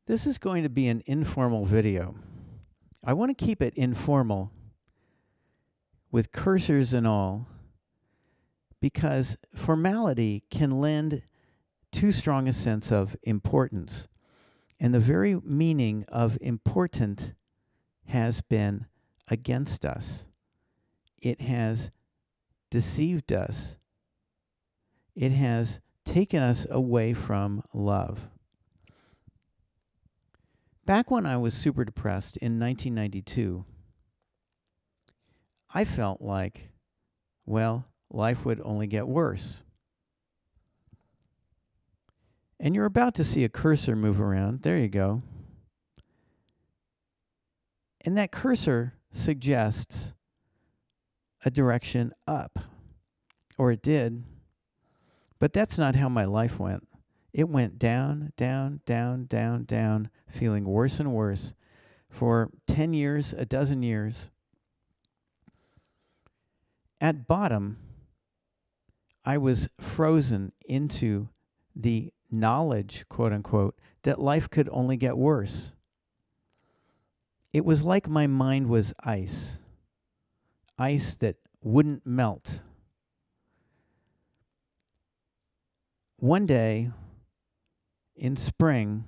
This is going to be an informal video. I want to keep it informal with cursors and all because formality can lend too strong a sense of importance. And the very meaning of important has been against us. It has deceived us. It has taken us away from love. Back when I was super depressed in 1992, I felt like, well, life would only get worse. And you're about to see a cursor move around. There you go. And that cursor suggests a direction up, or it did. But that's not how my life went. It went down, down, down, down, down, feeling worse and worse for 10 years, a dozen years. At bottom, I was frozen into the knowledge, quote unquote, that life could only get worse. It was like my mind was ice that wouldn't melt. One day, in spring,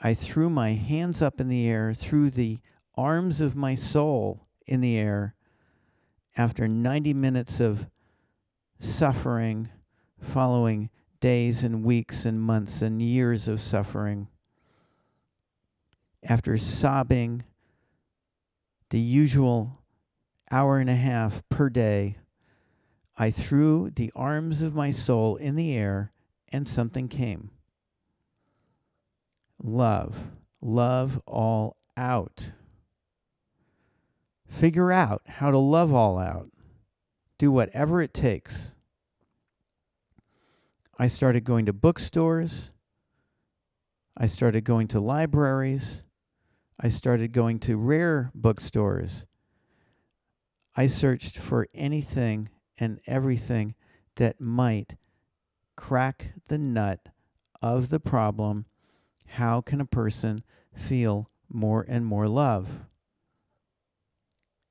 I threw my hands up in the air, threw the arms of my soul in the air after 90 minutes of suffering, following days and weeks and months and years of suffering. After sobbing the usual hour and a half per day, I threw the arms of my soul in the air and something came. Love. Love all out. Figure out how to love all out. Do whatever it takes. I started going to bookstores. I started going to libraries. I started going to rare bookstores. I searched for anything and everything that might crack the nut of the problem. How can a person feel more and more love?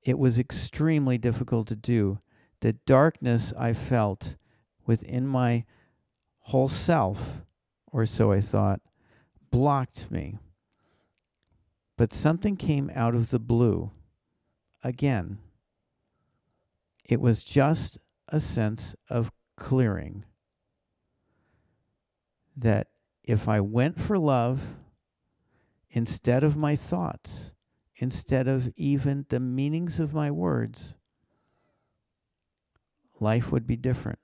It was extremely difficult to do. The darkness I felt within my whole self, or so I thought, blocked me. But something came out of the blue. Again, it was just a sense of clearing. That if I went for love instead of my thoughts, instead of even the meanings of my words, life would be different.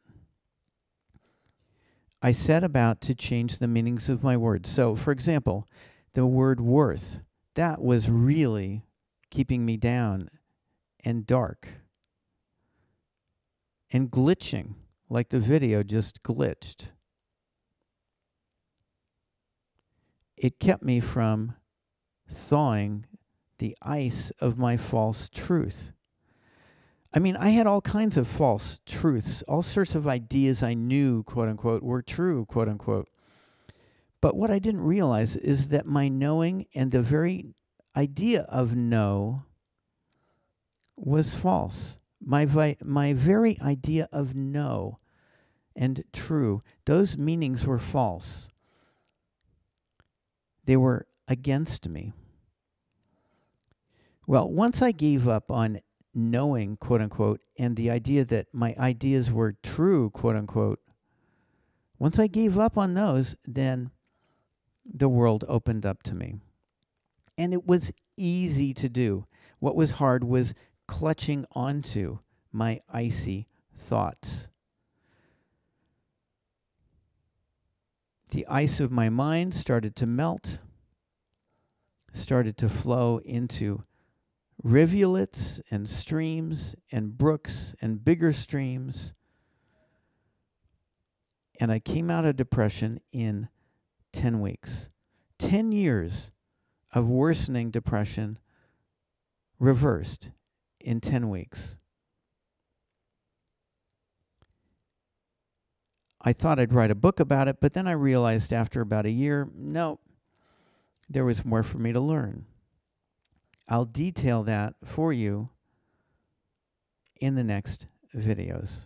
I set about to change the meanings of my words. So, for example, the word worth, that was really keeping me down and dark and glitching, like the video just glitched. It kept me from thawing the ice of my false truth. I mean, I had all kinds of false truths, all sorts of ideas I knew, quote unquote, were true, quote unquote. But what I didn't realize is that my knowing and the very idea of know was false. My very idea of know and true, those meanings were false. They were against me. Well, once I gave up on knowing, quote unquote, and the idea that my ideas were true, quote unquote, once I gave up on those, then the world opened up to me. And it was easy to do. What was hard was clutching onto my icy thoughts. The ice of my mind started to melt, started to flow into rivulets and streams and brooks and bigger streams. And I came out of depression in 10 weeks. 10 years of worsening depression reversed in 10 weeks. I thought I'd write a book about it, but then I realized after about a year, no, there was more for me to learn. I'll detail that for you in the next videos.